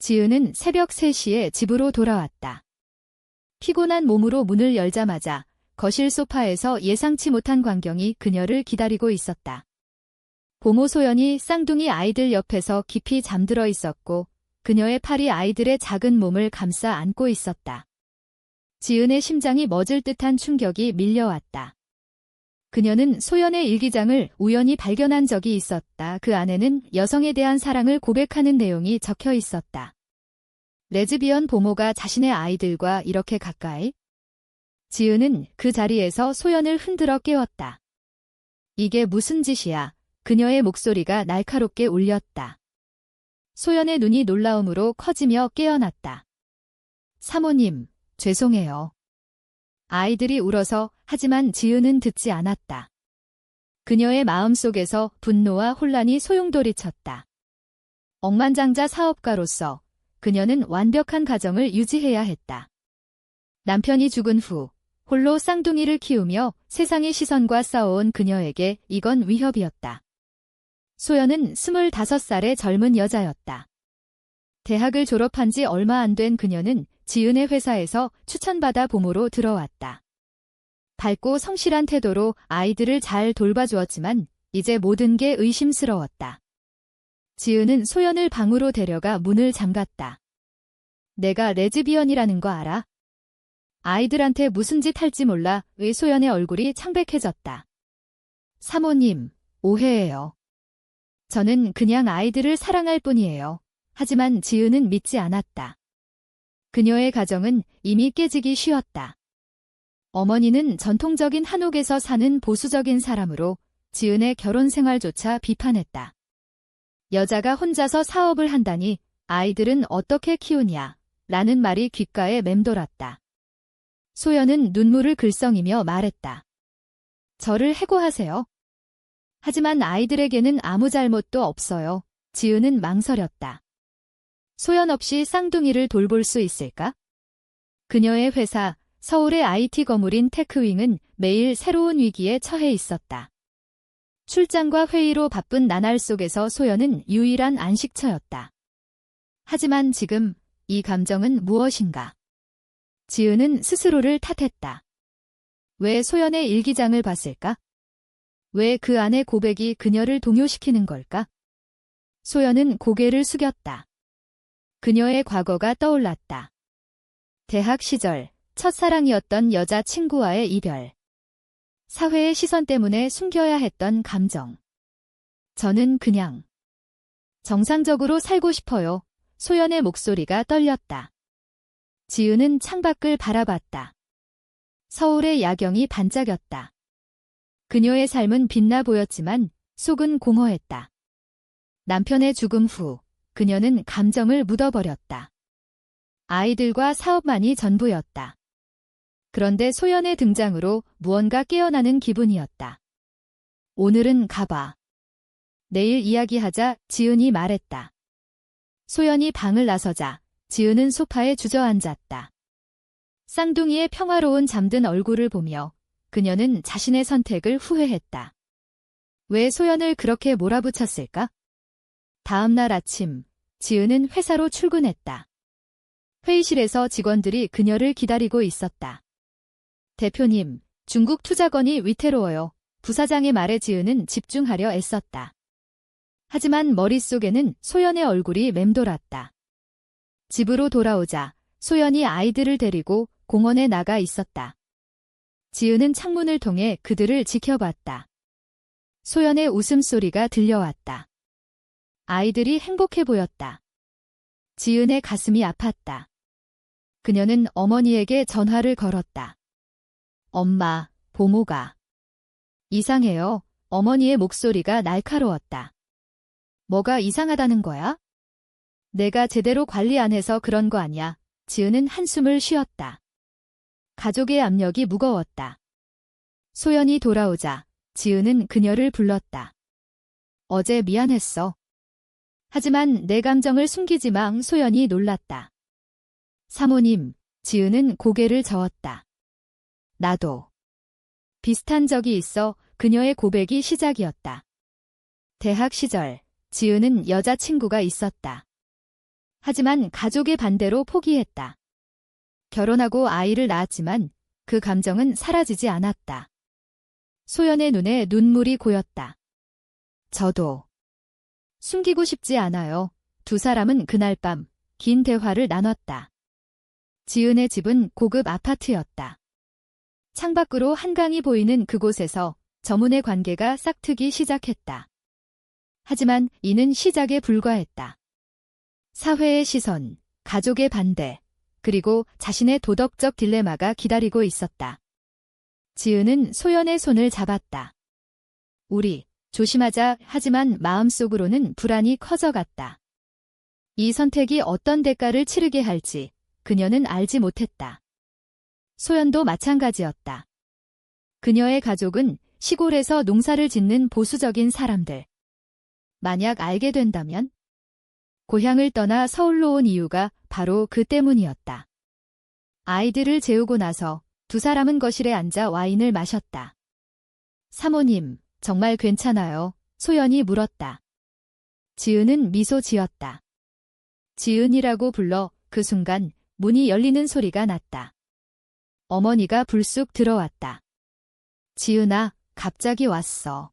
지은은 새벽 3시에 집으로 돌아왔다. 피곤한 몸으로 문을 열자마자 거실 소파에서 예상치 못한 광경이 그녀를 기다리고 있었다. 고모 소연이 쌍둥이 아이들 옆에서 깊이 잠들어 있었고 그녀의 팔이 아이들의 작은 몸을 감싸 안고 있었다. 지은의 심장이 멎을 듯한 충격이 밀려왔다. 그녀는 소연의 일기장을 우연히 발견한 적이 있었다. 그 안에는 여성에 대한 사랑을 고백하는 내용이 적혀 있었다. 레즈비언 보모가 자신의 아이들과 이렇게 가까이? 지은은 그 자리에서 소연을 흔들어 깨웠다. 이게 무슨 짓이야? 그녀의 목소리가 날카롭게 울렸다. 소연의 눈이 놀라움으로 커지며 깨어났다. 사모님, 죄송해요. 아이들이 울어서 하지만 지은은 듣지 않았다. 그녀의 마음속에서 분노와 혼란이 소용돌이쳤다. 억만장자 사업가로서 그녀는 완벽한 가정을 유지해야 했다. 남편이 죽은 후 홀로 쌍둥이를 키우며 세상의 시선과 싸워온 그녀에게 이건 위협이었다. 소연은 25살의 젊은 여자였다. 대학을 졸업한 지 얼마 안 된 그녀는 지은의 회사에서 추천받아 보모로 들어왔다. 밝고 성실한 태도로 아이들을 잘 돌봐주었지만 이제 모든 게 의심스러웠다. 지은은 소연을 방으로 데려가 문을 잠갔다. 내가 레즈비언이라는 거 알아? 아이들한테 무슨 짓 할지 몰라. 소연의 얼굴이 창백해졌다. 사모님, 오해예요. 저는 그냥 아이들을 사랑할 뿐이에요. 하지만 지은은 믿지 않았다. 그녀의 가정은 이미 깨지기 쉬웠다. 어머니는 전통적인 한옥에서 사는 보수적인 사람으로 지은의 결혼 생활조차 비판했다. 여자가 혼자서 사업을 한다니 아이들은 어떻게 키우냐 라는 말이 귓가에 맴돌았다. 소연은 눈물을 글썽이며 말했다. 저를 해고하세요. 하지만 아이들에게는 아무 잘못도 없어요. 지은은 망설였다. 소연 없이 쌍둥이를 돌볼 수 있을까? 그녀의 회사, 서울의 IT 거물인 테크윙은 매일 새로운 위기에 처해 있었다. 출장과 회의로 바쁜 나날 속에서 소연은 유일한 안식처였다. 하지만 지금 이 감정은 무엇인가? 지은은 스스로를 탓했다. 왜 소연의 일기장을 봤을까? 왜 그 안의 고백이 그녀를 동요시키는 걸까? 소연은 고개를 숙였다. 그녀의 과거가 떠올랐다. 대학 시절 첫사랑이었던 여자 친구와의 이별. 사회의 시선 때문에 숨겨야 했던 감정. 저는 그냥 정상적으로 살고 싶어요. 소연의 목소리가 떨렸다. 지은은 창밖을 바라봤다. 서울의 야경이 반짝였다. 그녀의 삶은 빛나 보였지만 속은 공허했다. 남편의 죽음 후 그녀는 감정을 묻어버렸다. 아이들과 사업만이 전부였다. 그런데 소연의 등장으로 무언가 깨어나는 기분이었다. 오늘은 가봐. 내일 이야기하자. 지은이 말했다. 소연이 방을 나서자 지은은 소파에 주저앉았다. 쌍둥이의 평화로운 잠든 얼굴을 보며 그녀는 자신의 선택을 후회했다. 왜 소연을 그렇게 몰아붙였을까? 다음 날 아침, 지은은 회사로 출근했다. 회의실에서 직원들이 그녀를 기다리고 있었다. 대표님, 중국 투자건이 위태로워요. 부사장의 말에 지은은 집중하려 애썼다. 하지만 머릿속에는 소연의 얼굴이 맴돌았다. 집으로 돌아오자 소연이 아이들을 데리고 공원에 나가 있었다. 지은은 창문을 통해 그들을 지켜봤다. 소연의 웃음소리가 들려왔다. 아이들이 행복해 보였다. 지은의 가슴이 아팠다. 그녀는 어머니에게 전화를 걸었다. 엄마, 보모가 이상해요. 어머니의 목소리가 날카로웠다. 뭐가 이상하다는 거야? 내가 제대로 관리 안 해서 그런 거 아니야. 지은은 한숨을 쉬었다. 가족의 압력이 무거웠다. 소연이 돌아오자 지은은 그녀를 불렀다. 어제 미안했어. 하지만 내 감정을 숨기지 마. 소연이 놀랐다. 사모님, 지은은 고개를 저었다. 나도. 비슷한 적이 있어. 그녀의 고백이 시작이었다. 대학 시절, 지은은 여자친구가 있었다. 하지만 가족의 반대로 포기했다. 결혼하고 아이를 낳았지만 그 감정은 사라지지 않았다. 소연의 눈에 눈물이 고였다. 저도 숨기고 싶지 않아요. 두 사람은 그날 밤 긴 대화를 나눴다. 지은의 집은 고급 아파트였다. 창밖으로 한강이 보이는 그곳에서 저문의 관계가 싹트기 시작했다. 하지만 이는 시작에 불과했다. 사회의 시선, 가족의 반대, 그리고 자신의 도덕적 딜레마가 기다리고 있었다. 지은은 소연의 손을 잡았다. 우리 조심하자. 하지만 마음속으로는 불안이 커져갔다. 이 선택이 어떤 대가를 치르게 할지 그녀는 알지 못했다. 소연도 마찬가지였다. 그녀의 가족은 시골에서 농사를 짓는 보수적인 사람들. 만약 알게 된다면? 고향을 떠나 서울로 온 이유가 바로 그 때문이었다. 아이들을 재우고 나서 두 사람은 거실에 앉아 와인을 마셨다. 사모님, 정말 괜찮아요? 소연이 물었다. 지은은 미소 지었다. 지은이라고 불러 그 순간 문이 열리는 소리가 났다. 어머니가 불쑥 들어왔다. 지은아, 갑자기 왔어.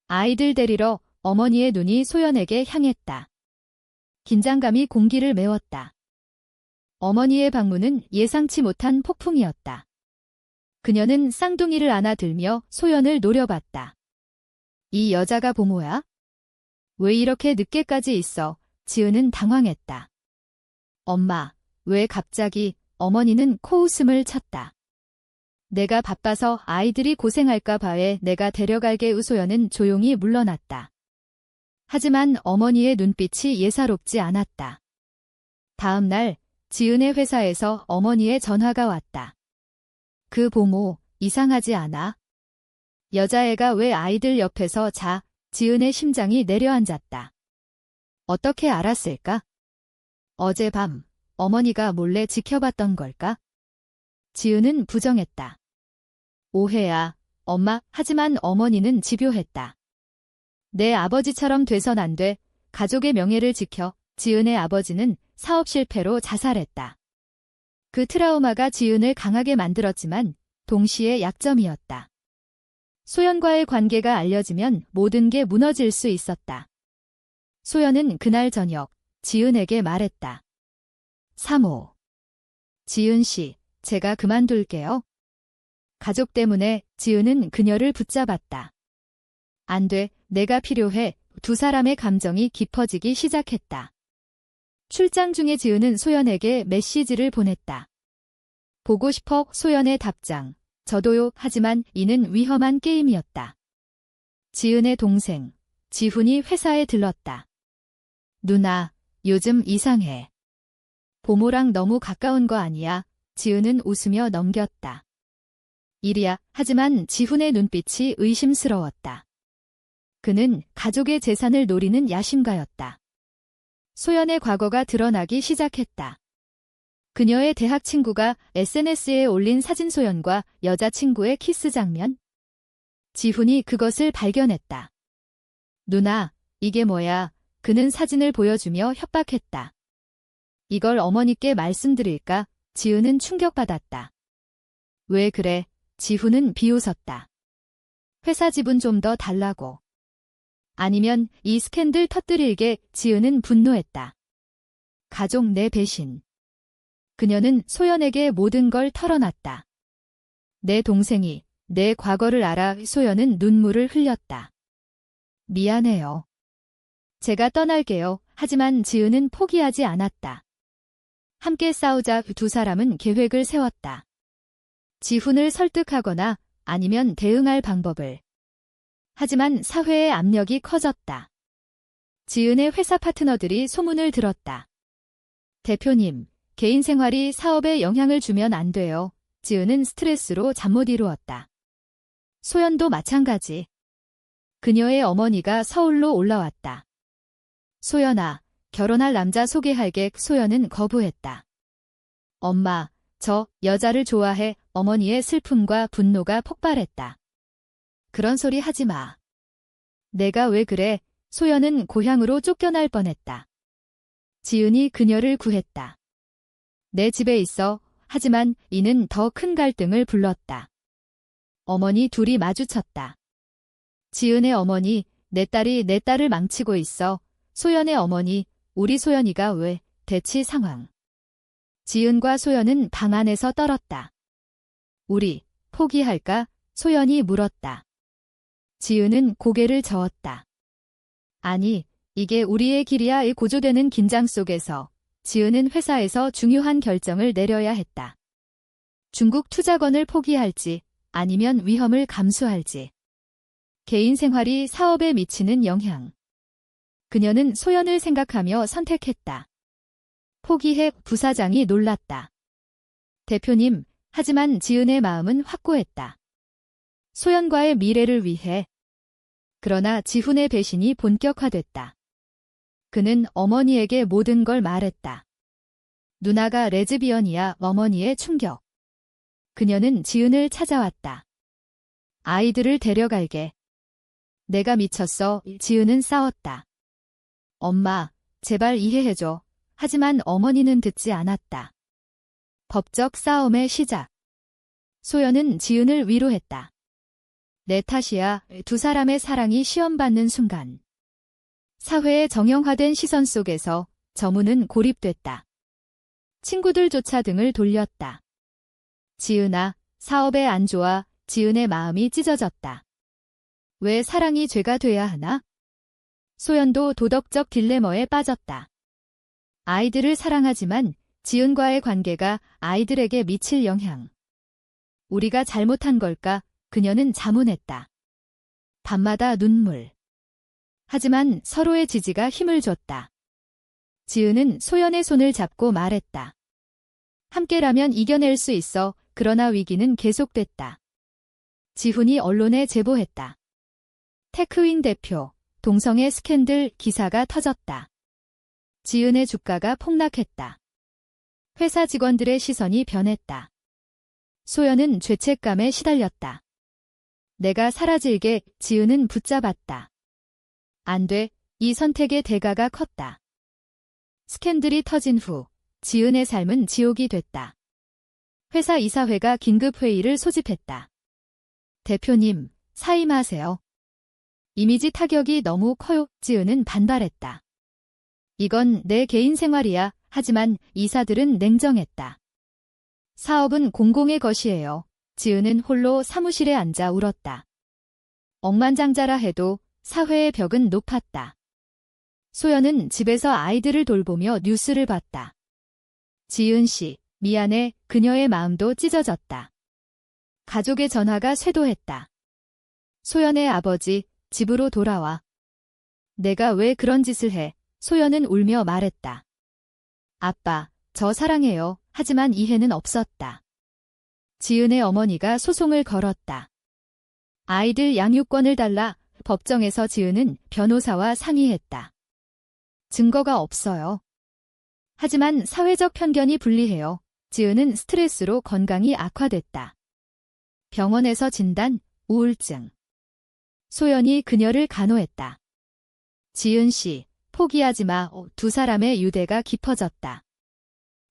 아이들 데리러 어머니의 눈이 소연에게 향했다. 긴장감이 공기를 메웠다. 어머니의 방문은 예상치 못한 폭풍이었다. 그녀는 쌍둥이를 안아들며 소연을 노려봤다. 이 여자가 보모야? 왜 이렇게 늦게까지 있어? 지은은 당황했다. 엄마, 왜 갑자기? 어머니는 코웃음을 쳤다. 내가 바빠서 아이들이 고생할까 봐에 내가 데려갈게. 소연은 조용히 물러났다. 하지만 어머니의 눈빛이 예사롭지 않았다. 다음 날 지은의 회사에서 어머니의 전화가 왔다. 그 보모, 이상하지 않아? 여자애가 왜 아이들 옆에서 자? 지은의 심장이 내려앉았다. 어떻게 알았을까? 어젯밤 어머니가 몰래 지켜봤던 걸까? 지은은 부정했다. 오해야, 엄마. 하지만 어머니는 집요했다. 내 아버지처럼 돼선 안 돼. 가족의 명예를 지켜. 지은의 아버지는 사업 실패로 자살했다. 그 트라우마가 지은을 강하게 만들었지만 동시에 약점이었다. 소연과의 관계가 알려지면 모든 게 무너질 수 있었다. 소연은 그날 저녁 지은에게 말했다. 사모. 지은 씨, 제가 그만둘게요. 가족 때문에 지은은 그녀를 붙잡았다. 안 돼, 내가 필요해. 두 사람의 감정이 깊어지기 시작했다. 출장 중에 지은은 소연에게 메시지를 보냈다. 보고 싶어. 소연의 답장. 저도요. 하지만 이는 위험한 게임이었다. 지은의 동생 지훈이 회사에 들렀다. 누나, 요즘 이상해. 보모랑 너무 가까운 거 아니야? 지은은 웃으며 넘겼다. 일이야. 하지만 지훈의 눈빛이 의심스러웠다. 그는 가족의 재산을 노리는 야심가였다. 소연의 과거가 드러나기 시작했다. 그녀의 대학 친구가 SNS에 올린 사진 소연과 여자친구의 키스 장면? 지훈이 그것을 발견했다. 누나, 이게 뭐야? 그는 사진을 보여주며 협박했다. 이걸 어머니께 말씀드릴까? 지은은 충격받았다. 왜 그래? 지훈은 비웃었다. 회사 지분 좀 더 달라고. 아니면 이 스캔들 터뜨릴게. 지은은 분노했다. 가족 내 배신. 그녀는 소연에게 모든 걸 털어놨다. 내 동생이 내 과거를 알아. 소연은 눈물을 흘렸다. 미안해요. 제가 떠날게요. 하지만 지은은 포기하지 않았다. 함께 싸우자. 두 사람은 계획을 세웠다. 지훈을 설득하거나 아니면 대응할 방법을. 하지만 사회의 압력이 커졌다. 지은의 회사 파트너들이 소문을 들었다. 대표님, 개인 생활이 사업에 영향을 주면 안 돼요. 지은은 스트레스로 잠 못 이루었다. 소연도 마찬가지. 그녀의 어머니가 서울로 올라왔다. 소연아, 결혼할 남자 소개할게. 소연은 거부했다. 엄마, 저 여자를 좋아해. 어머니의 슬픔과 분노가 폭발했다. 그런 소리 하지 마. 내가 왜 그래? 소연은 고향으로 쫓겨날 뻔했다. 지은이 그녀를 구했다. 내 집에 있어. 하지만 이는 더 큰 갈등을 불렀다. 어머니 둘이 마주쳤다. 지은의 어머니, 내 딸이 내 딸을 망치고 있어. 소연의 어머니, 우리 소연이가 왜, 대치 상황. 지은과 소연은 방 안에서 떨었다. 우리, 포기할까? 소연이 물었다. 지은은 고개를 저었다. 아니, 이게 우리의 길이야의 고조되는 긴장 속에서 지은은 회사에서 중요한 결정을 내려야 했다. 중국 투자건을 포기할지 아니면 위험을 감수할지. 개인 생활이 사업에 미치는 영향. 그녀는 소연을 생각하며 선택했다. 포기해. 부사장이 놀랐다. 대표님, 하지만 지은의 마음은 확고했다. 소연과의 미래를 위해. 그러나 지훈의 배신이 본격화됐다. 그는 어머니에게 모든 걸 말했다. 누나가 레즈비언이야. 어머니의 충격. 그녀는 지은을 찾아왔다. 아이들을 데려갈게. 내가 미쳤어. 지은은 싸웠다. 엄마, 제발 이해해줘. 하지만 어머니는 듣지 않았다. 법적 싸움의 시작. 소연은 지은을 위로했다. 내 탓이야. 두 사람의 사랑이 시험받는 순간. 사회의 정형화된 시선 속에서 저문은 고립됐다. 친구들조차 등을 돌렸다. 지은아, 사업에 안 좋아. 지은의 마음이 찢어졌다. 왜 사랑이 죄가 돼야 하나? 소연도 도덕적 딜레마에 빠졌다. 아이들을 사랑하지만 지은과의 관계가 아이들에게 미칠 영향. 우리가 잘못한 걸까? 그녀는 자문했다. 밤마다 눈물. 하지만 서로의 지지가 힘을 줬다. 지은은 소연의 손을 잡고 말했다. 함께라면 이겨낼 수 있어. 그러나 위기는 계속됐다. 지훈이 언론에 제보했다. 테크윈 대표, 동성애 스캔들 기사가 터졌다. 지은의 주가가 폭락했다. 회사 직원들의 시선이 변했다. 소연은 죄책감에 시달렸다. 내가 사라질게. 지은은 붙잡았다. 안 돼. 이 선택의 대가가 컸다. 스캔들이 터진 후 지은의 삶은 지옥이 됐다. 회사 이사회가 긴급회의를 소집했다. 대표님, 사임하세요. 이미지 타격이 너무 커요. 지은은 반발했다. 이건 내 개인 생활이야. 하지만 이사들은 냉정했다. 사업은 공공의 것이에요. 지은은 홀로 사무실에 앉아 울었다. 억만장자라 해도 사회의 벽은 높았다. 소연은 집에서 아이들을 돌보며 뉴스를 봤다. 지은 씨, 미안해. 그녀의 마음도 찢어졌다. 가족의 전화가 쇄도했다. 소연의 아버지, 집으로 돌아와. 내가 왜 그런 짓을 해? 소연은 울며 말했다. 아빠, 저 사랑해요. 하지만 이해는 없었다. 지은의 어머니가 소송을 걸었다. 아이들 양육권을 달라. 법정에서 지은은 변호사와 상의했다. 증거가 없어요. 하지만 사회적 편견이 불리해요. 지은은 스트레스로 건강이 악화됐다. 병원에서 진단, 우울증. 소연이 그녀를 간호했다. 지은 씨, 포기하지 마. 두 사람의 유대가 깊어졌다.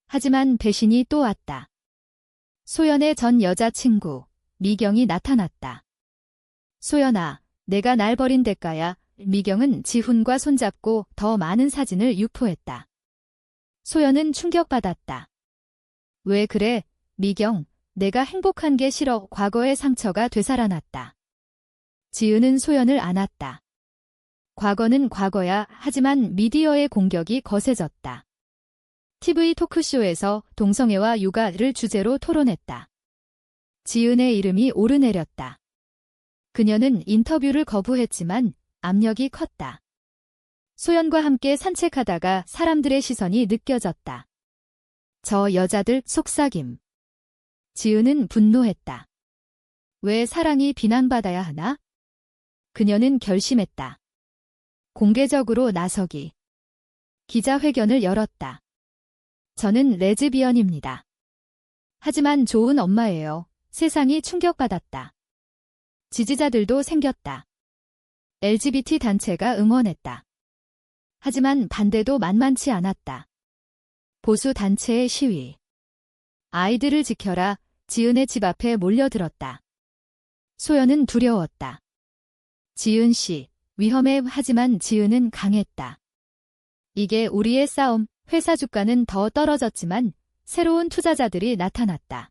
하지만 배신이 또 왔다. 소연의 전 여자친구, 미경이 나타났다. 소연아, 내가 날 버린 대가야. 미경은 지훈과 손잡고 더 많은 사진을 유포했다. 소연은 충격받았다. 왜 그래, 미경? 내가 행복한 게 싫어. 과거의 상처가 되살아났다. 지은은 소연을 안았다. 과거는 과거야. 하지만 미디어의 공격이 거세졌다. TV 토크쇼에서 동성애와 육아를 주제로 토론했다. 지은의 이름이 오르내렸다. 그녀는 인터뷰를 거부했지만 압력이 컸다. 소연과 함께 산책하다가 사람들의 시선이 느껴졌다. 저 여자들 속삭임. 지은은 분노했다. 왜 사랑이 비난받아야 하나? 그녀는 결심했다. 공개적으로 나서기. 기자회견을 열었다. 저는 레즈비언입니다. 하지만 좋은 엄마예요. 세상이 충격받았다. 지지자들도 생겼다. LGBT 단체가 응원했다. 하지만 반대도 만만치 않았다. 보수 단체의 시위. 아이들을 지켜라. 지은의 집 앞에 몰려들었다. 소연은 두려웠다. 지은 씨, 위험해. 하지만 지은은 강했다. 이게 우리의 싸움. 회사 주가는 더 떨어졌지만 새로운 투자자들이 나타났다.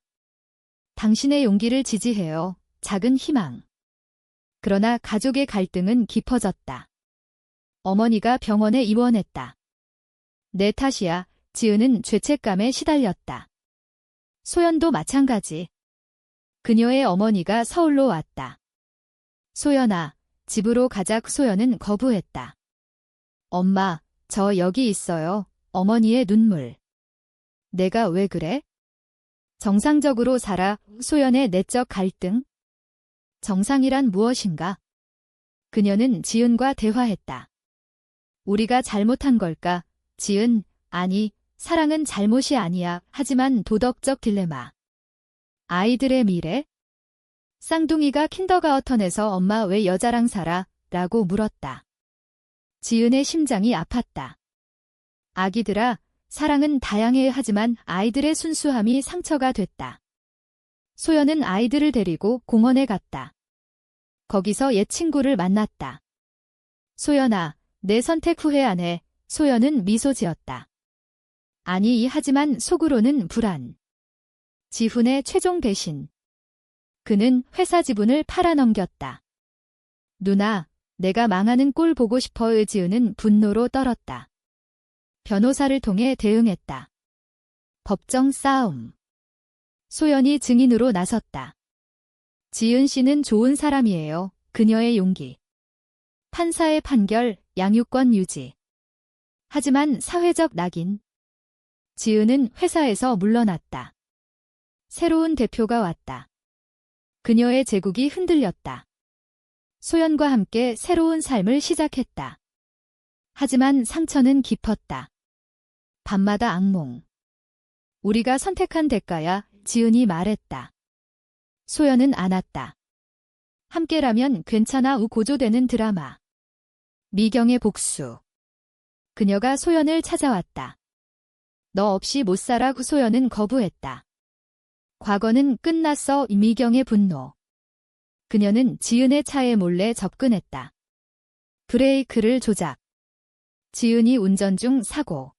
당신의 용기를 지지해요. 작은 희망. 그러나 가족의 갈등은 깊어졌다. 어머니가 병원에 입원했다. 내 탓이야. 지은은 죄책감에 시달렸다. 소연도 마찬가지. 그녀의 어머니가 서울로 왔다. 소연아, 집으로 가자. 소연은 거부했다. 엄마, 저 여기 있어요. 어머니의 눈물. 내가 왜 그래? 정상적으로 살아. 소연의 내적 갈등. 정상이란 무엇인가? 그녀는 지은과 대화했다. 우리가 잘못한 걸까? 지은, 아니, 사랑은 잘못이 아니야. 하지만 도덕적 딜레마. 아이들의 미래? 쌍둥이가 킨더가우턴에서 엄마 왜 여자랑 살아? 라고 물었다. 지은의 심장이 아팠다. 아기들아, 사랑은 다양해야 하지만 아이들의 순수함이 상처가 됐다. 소연은 아이들을 데리고 공원에 갔다. 거기서 옛 친구를 만났다. 소연아, 내 선택 후회 안 해. 소연은 미소 지었다. 아니, 하지만 속으로는 불안. 지훈의 최종 배신. 그는 회사 지분을 팔아넘겼다. 누나, 내가 망하는 꼴 보고 싶어. 지은은 분노로 떨었다. 변호사를 통해 대응했다. 법정 싸움. 소연이 증인으로 나섰다. 지은 씨는 좋은 사람이에요. 그녀의 용기. 판사의 판결, 양육권 유지. 하지만 사회적 낙인. 지은은 회사에서 물러났다. 새로운 대표가 왔다. 그녀의 제국이 흔들렸다. 소연과 함께 새로운 삶을 시작했다. 하지만 상처는 깊었다. 밤마다 악몽. 우리가 선택한 대가야. 지은이 말했다. 소연은 안았다. 함께라면 괜찮아. 고조되는 드라마. 미경의 복수. 그녀가 소연을 찾아왔다. 너 없이 못 살아. 소연은 거부했다. 과거는 끝났어. 미경의 분노. 그녀는 지은의 차에 몰래 접근했다. 브레이크를 조작. 지은이 운전 중 사고.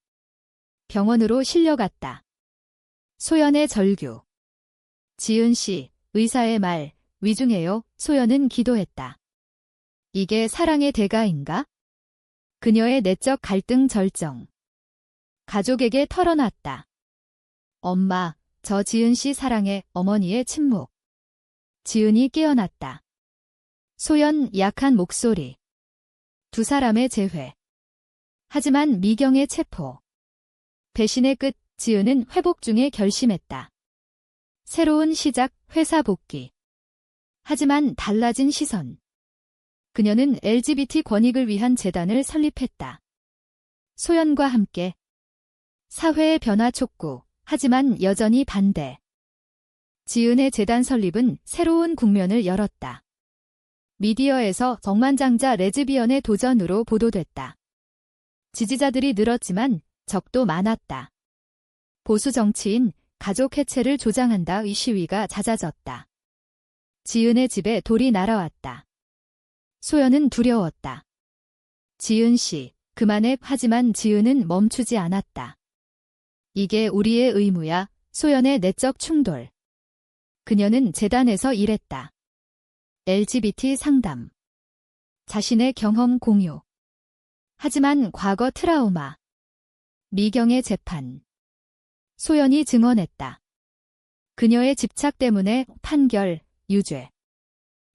병원으로 실려갔다. 소연의 절규. 지은 씨, 의사의 말, 위중해요. 소연은 기도했다. 이게 사랑의 대가인가? 그녀의 내적 갈등 절정. 가족에게 털어놨다. 엄마, 저 지은 씨 사랑해. 어머니의 침묵. 지은이 깨어났다. 소연 약한 목소리. 두 사람의 재회. 하지만 미경의 체포. 배신의 끝. 지은은 회복 중에 결심했다. 새로운 시작, 회사 복귀. 하지만 달라진 시선. 그녀는 LGBT 권익을 위한 재단을 설립했다. 소연과 함께. 사회의 변화 촉구, 하지만 여전히 반대. 지은의 재단 설립은 새로운 국면을 열었다. 미디어에서 억만장자 레즈비언의 도전으로 보도됐다. 지지자들이 늘었지만 적도 많았다. 보수 정치인, 가족 해체를 조장한다의 시위가 잦아졌다. 지은의 집에 돌이 날아왔다. 소연은 두려웠다. 지은 씨, 그만해. 하지만 지은은 멈추지 않았다. 이게 우리의 의무야. 소연의 내적 충돌. 그녀는 재단에서 일했다. LGBT 상담. 자신의 경험 공유. 하지만 과거 트라우마. 미경의 재판. 소연이 증언했다. 그녀의 집착 때문에 판결, 유죄.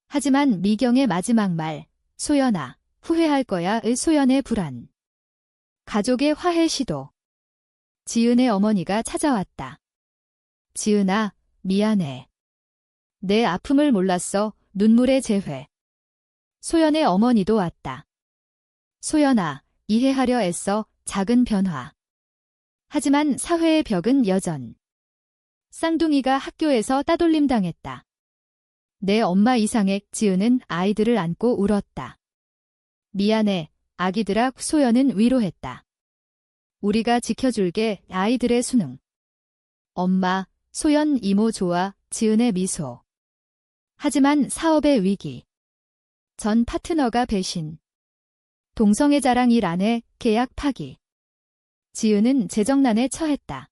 하지만 미경의 마지막 말, 소연아, 후회할 거야의 소연의 불안. 가족의 화해 시도. 지은의 어머니가 찾아왔다. 지은아, 미안해. 내 아픔을 몰랐어. 눈물의 재회. 소연의 어머니도 왔다. 소연아, 이해하려 애써. 작은 변화. 하지만 사회의 벽은 여전. 쌍둥이가 학교에서 따돌림 당했다. 내 엄마 이상해. 지은은 아이들을 안고 울었다. 미안해. 아기들아, 소연은 위로했다. 우리가 지켜줄게. 아이들의 수능. 엄마, 소연 이모 좋아. 지은의 미소. 하지만 사업의 위기. 전 파트너가 배신. 동성애 자랑 일 안 해. 계약 파기. 지은은 재정난에 처했다.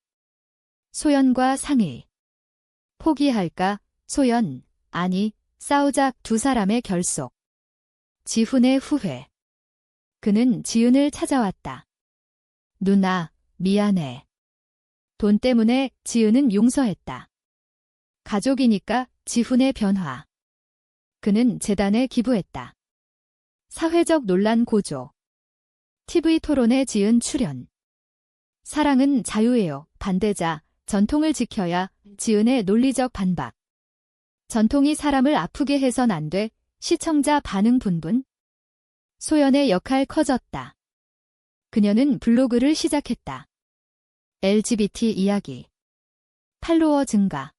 소연과 상의. 포기할까? 소연, 아니, 싸우자. 두 사람의 결속. 지훈의 후회. 그는 지은을 찾아왔다. 누나, 미안해. 돈 때문에. 지은은 용서했다. 가족이니까. 지훈의 변화. 그는 재단에 기부했다. 사회적 논란 고조. TV 토론에 지은 출연. 사랑은 자유예요. 반대자. 전통을 지켜야. 지은의 논리적 반박. 전통이 사람을 아프게 해선 안 돼. 시청자 반응 분분. 소연의 역할 커졌다. 그녀는 블로그를 시작했다. LGBT 이야기. 팔로워 증가.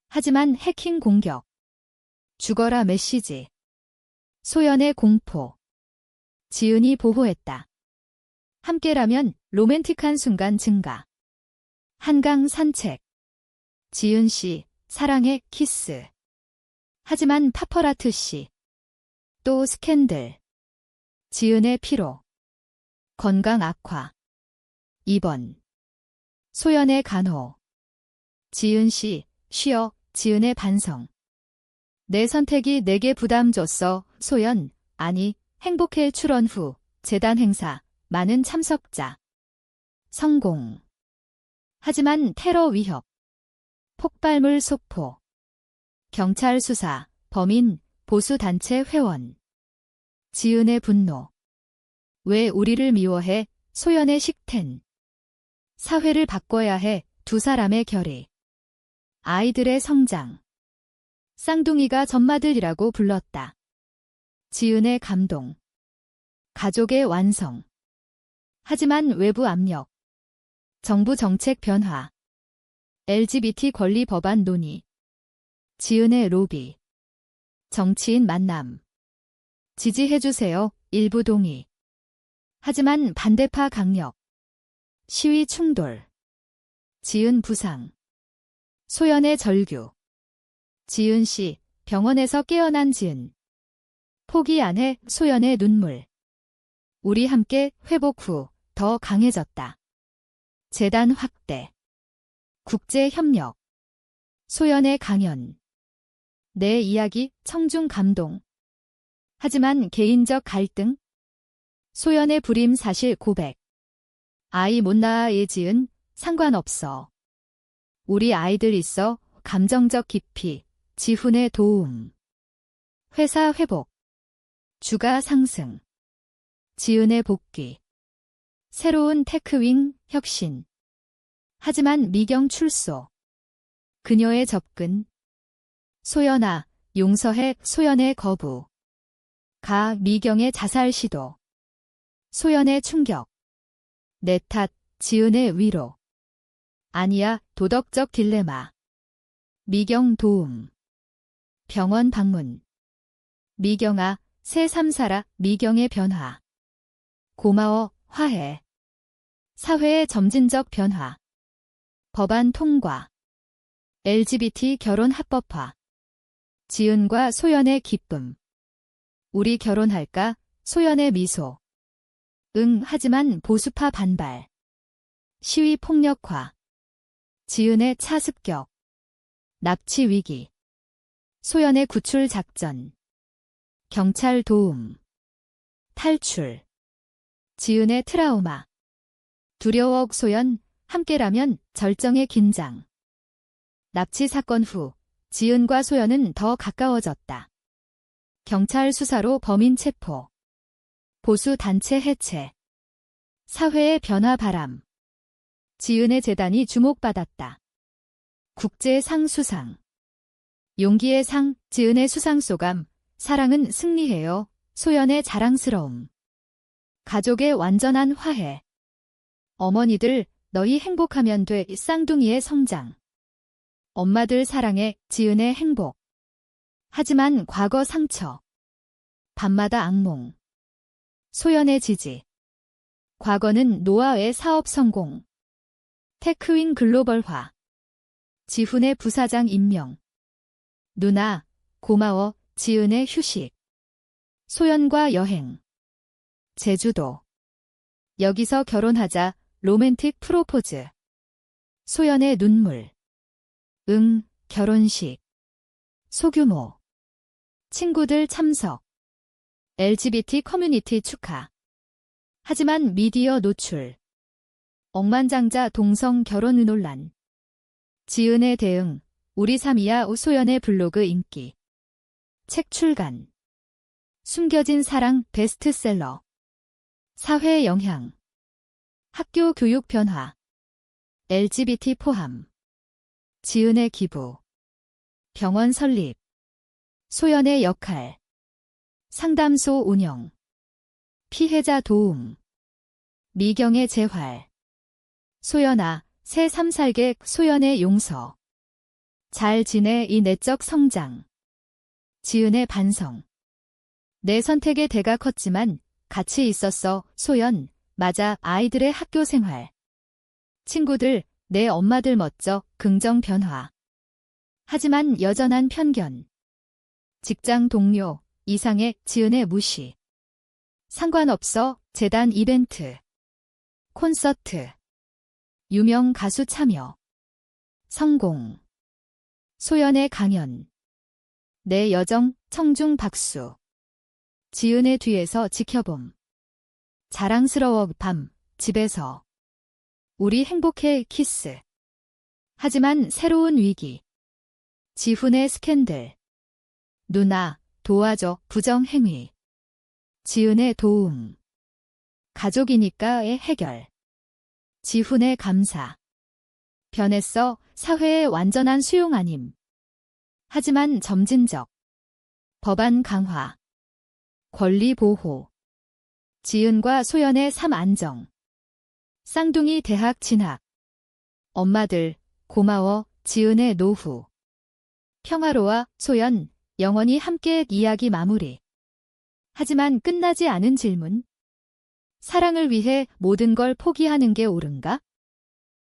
하지만 해킹 공격. 죽어라 메시지. 소연의 공포. 지은이 보호했다. 함께라면 로맨틱한 순간 증가. 한강 산책. 지은 씨, 사랑의 키스. 하지만 파퍼라트 씨. 또 스캔들. 지은의 피로. 건강 악화. 2번. 소연의 간호. 지은 씨, 쉬어. 지은의 반성. 내 선택이 내게 부담 줬어. 소연, 아니, 행복해. 출원 후. 재단 행사. 많은 참석자. 성공. 하지만 테러 위협. 폭발물 속포. 경찰 수사. 범인. 보수단체 회원. 지은의 분노. 왜 우리를 미워해? 소연의 식텐. 사회를 바꿔야 해. 두 사람의 결의. 아이들의 성장. 쌍둥이가 전마들이라고 불렀다. 지은의 감동. 가족의 완성. 하지만 외부 압력. 정부 정책 변화. LGBT 권리 법안 논의. 지은의 로비. 정치인 만남. 지지해주세요. 일부 동의. 하지만 반대파 강력. 시위 충돌. 지은 부상. 소연의 절규. 지은 씨, 병원에서 깨어난 지은. 포기 안 해. 소연의 눈물. 우리 함께. 회복 후 더 강해졌다. 재단 확대. 국제 협력. 소연의 강연. 내 이야기. 청중 감동. 하지만 개인적 갈등. 소연의 불임 사실 고백. 아이 못 낳아. 지은, 상관없어. 우리 아이들 있어. 감정적 깊이. 지훈의 도움. 회사 회복. 주가 상승. 지은의 복귀. 새로운 테크윙. 혁신. 하지만 미경 출소. 그녀의 접근. 소연아, 용서해. 소연의 거부. 가. 미경의 자살 시도. 소연의 충격. 내 탓. 지은의 위로. 아니야. 도덕적 딜레마. 미경 도움. 병원 방문. 미경아, 새 삶 살아. 미경의 변화. 고마워. 화해. 사회의 점진적 변화. 법안 통과. LGBT 결혼 합법화. 지은과 소연의 기쁨. 우리 결혼할까? 소연의 미소. 응. 하지만 보수파 반발. 시위 폭력화. 지은의 차 습격. 납치 위기. 소연의 구출 작전. 경찰 도움. 탈출. 지은의 트라우마. 두려워. 소연, 함께라면. 절정의 긴장. 납치 사건 후 지은과 소연은 더 가까워졌다. 경찰 수사로 범인 체포. 보수 단체 해체. 사회의 변화 바람. 지은의 재단이 주목받았다. 국제상 수상. 용기의 상. 지은의 수상 소감. 사랑은 승리해요. 소연의 자랑스러움. 가족의 완전한 화해. 어머니들, 너희 행복하면 돼. 쌍둥이의 성장. 엄마들 사랑해. 지은의 행복. 하지만 과거 상처. 밤마다 악몽. 소연의 지지. 과거는 노아의 사업 성공. 테크윈 글로벌화. 지훈의 부사장 임명. 누나, 고마워, 지은의 휴식. 소연과 여행. 제주도. 여기서 결혼하자, 로맨틱 프로포즈. 소연의 눈물. 응, 결혼식. 소규모. 친구들 참석. LGBT 커뮤니티 축하. 하지만 미디어 노출. 억만장자 동성 결혼 논란. 지은의 대응. 우리 삼이야 소연의 블로그 인기. 책 출간. 숨겨진 사랑 베스트셀러. 사회 영향. 학교 교육 변화. LGBT 포함. 지은의 기부. 병원 설립. 소연의 역할. 상담소 운영. 피해자 도움. 미경의 재활. 소연아, 새 3살개 소연의 용서. 잘 지내 이 내적 성장. 지은의 반성. 내 선택의 대가 컸지만 같이 있었어, 소연. 맞아, 아이들의 학교 생활. 친구들, 내 엄마들 멋져, 긍정 변화. 하지만 여전한 편견. 직장 동료, 이상의 지은의 무시. 상관없어, 재단 이벤트. 콘서트. 유명 가수 참여. 성공. 소연의 강연. 내 여정, 청중 박수. 지은의 뒤에서 지켜봄. 자랑스러워 밤, 집에서. 우리 행복해 키스. 하지만 새로운 위기. 지훈의 스캔들. 누나, 도와줘 부정행위. 지은의 도움. 가족이니까의 해결. 지훈의 감사. 변했어, 사회의 완전한 수용 아님. 하지만 점진적. 법안 강화. 권리 보호. 지은과 소연의 삶 안정. 쌍둥이 대학 진학. 엄마들, 고마워, 지은의 노후. 평화로와 소연, 영원히 함께 이야기 마무리. 하지만 끝나지 않은 질문. 사랑을 위해 모든 걸 포기하는 게 옳은가?